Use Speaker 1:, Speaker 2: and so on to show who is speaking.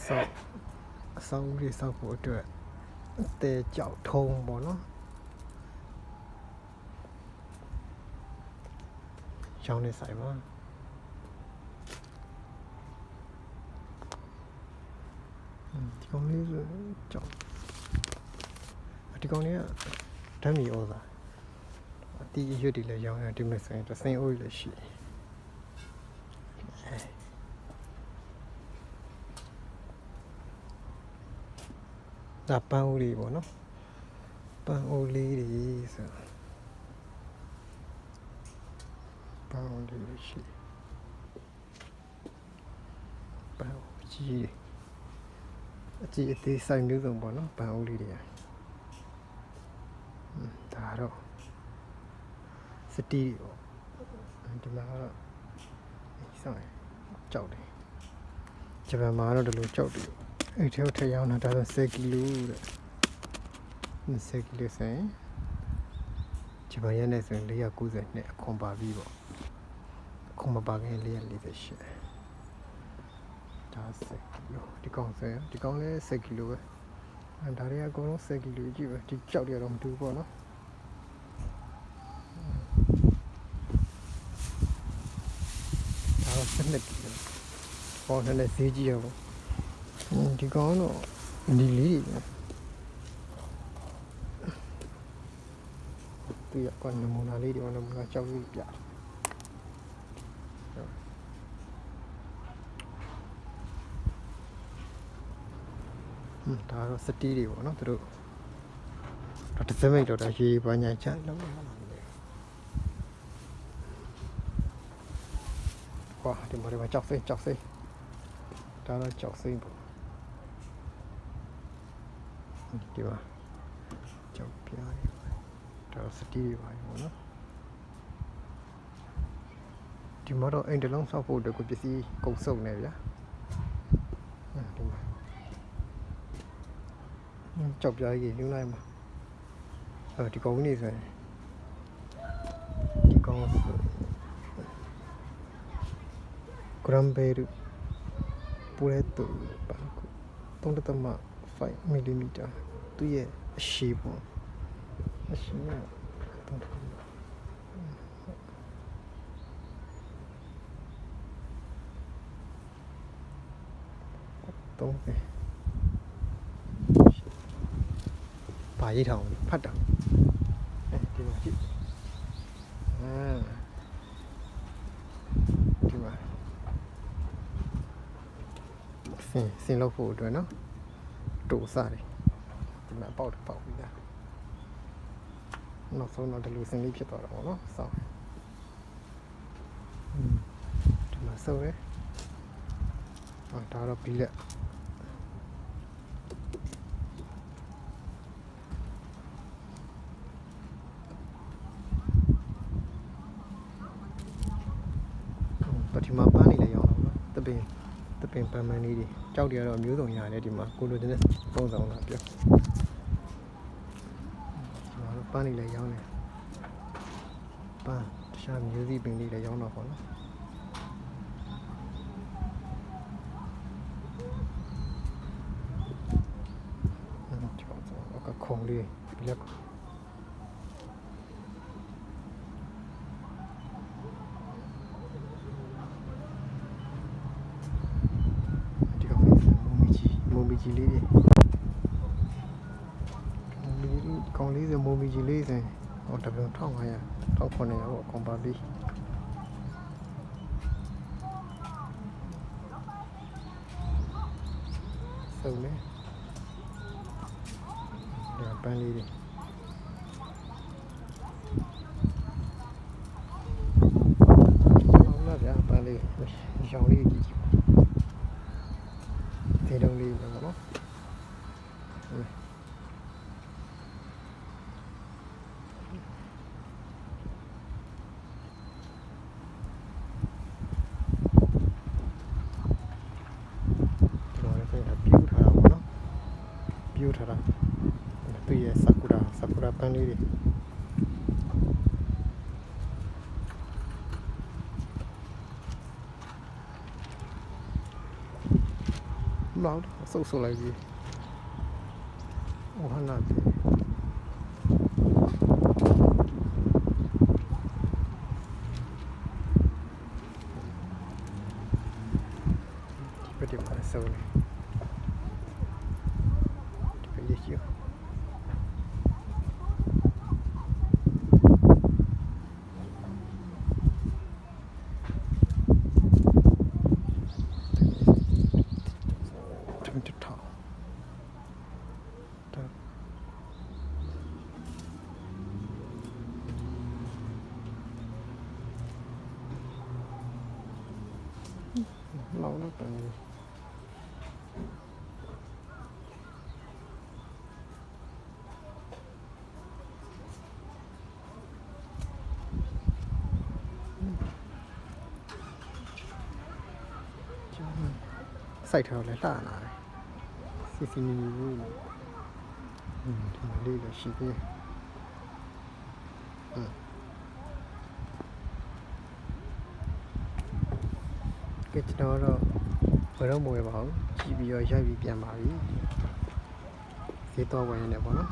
Speaker 1: ဆောက်ပြီးဆောက်ဖို့အတွက်တဲကြောက်ထုံးပေါ့နော်ရောင်းနေဆိုင်ပါဒီကောင်လေးကြောက်ဒီကောင်လေးကဓာတ်မီဩဇာအတီးရွတ်တွေလည်းရောင်းရဒီမဲ့ဆိုရင်သစင်အိုးလည်းရှိဒါပန်းအိုးလေးပေါ့နော်ပန်းအိုးလေးတွေဆိုပန်းအိုးလေးရှိပန်းအိုးကြီးအကြီးအသေးဆိုင်မျိုးစုံပေါ့နော်ပန်းအိုးလေးတွေဒါတော့စတီးပေါ့ဒီမှာတော့ဆောင်းကြောက်တယ်ဂျပန်မှာတော့ဒီလိုကြောက်တယ်အဲ့ထဲထည့်ရောင်းတာဒါဆို10ကီလိုတဲ့10ကီလိုဆိုရင်ဂျပန်ရဲ့နဲ့ဆိုရင်490နဲ့အခွန်ပါပြီးပေါ့အခွန်မပါခင်448ဒါ10ကီလိုဒီကောင်ဆိုရင်ဒီကောင်လည်း10ကီလိုပဲဒါတွေအကုန်လုံး10ကီလိုကြီးပဲဒီကြောက်တွေတော့မတူဘူးပေါ့နော်ဒါတော့12ကီလိုပေါ်နဲ့ဈေးကြီးရောဒီကောင်တော့ဒီလေးတွေသူကနမူနာလေးတွေနမူနာကြောက်လေးပြဒါတော့စတီးတွေပေါ့နော်သူတို့တစ်စမိတ်တော့ဒါရေပါညာချလုံးကွာဒီမှာကြောက်စိမ့်ဒါတော့ကြောက်စိမ့်ပေါ့ဒီပါကြောက်ပြားတွေဒါစတီးတွေပါပေါ့နော်ဒီမှာတော့အိမ်တလုံးဆောက်ဖို့အတွက်ကိုပစ္စည်းကုန်စုံနေဗျာဒီမှာကြောက်ပြားကြီးညှိုးလိုက်မှာဒီကောင်ကြီးနေဆိုရင်ဒီကောင်ဆိုဂရမ်ဘဲရူပူရဲတူပါကို3.5 mm သူရဲ့အရှိပေါ့အရှိကတော့ပါရေးထောင်ဖတ်တာဒီမှာကြည့်ဒီမှာစင်လောက်ဖို့အတွက်နော်တူစားတယ်ဒီမှာပေါက်ပြီးသားနောက်ဆုံးတော့ဒီလိုစင်လေးဖြစ်သွားတာပေါ့နော်ဆောင်းဒီမှာဆောက်ရဲဒါတော့ပြီးလက်ဒီမှာပန်းနေလေရောင်းတော့တပင်ပန်းမန်းလေးတွေကြောက်တွေကတော့အမျိုးစုံရတယ်ဒီမှာကိုလိုတဲ့ပုံစံလာပြောပန်းနေလေရောင်းတယ်ပန်းတခြားမျိုးစီပင်လေးလည်းရောင်းတော့ပေါ့နော်ကခုံလေးပြလက်ကြီးလေးကောင်လေးစမိုးမီကြီးလေးစင်ဟောတပြုံ1500 1900ပေါ့ကွန်ပါပြီးစုံနေဒါပန်းလေးတွေဟုတ်လားဗျာပန်းလေးရောင်လေးကြီးဒီတုံးလေးပေါ့နော်ပြူထားတာသူရဲ့ဆာကူရာပန်းလေးတွေ လောက်ဆုပ်ဆုပ်လိုက်ပြီဟိုဟာလာပြီဒီမှာစုံနေဒီပြေးချီလောက်တော့တယ်စိုက်ထားတော့လဲလှလာတယ်စီစီနီနီဘူးဒီမှာလေးလည်းရှိသေးကဲကျွန်တော်တော့ဘယ်တော့မဝယ်ပါဘူးကြည့်ပြီးတော့ရိုက်ပြီးပြန်ပါပြီဈေးတော့ဝင်နေတယ်ပေါ့နော်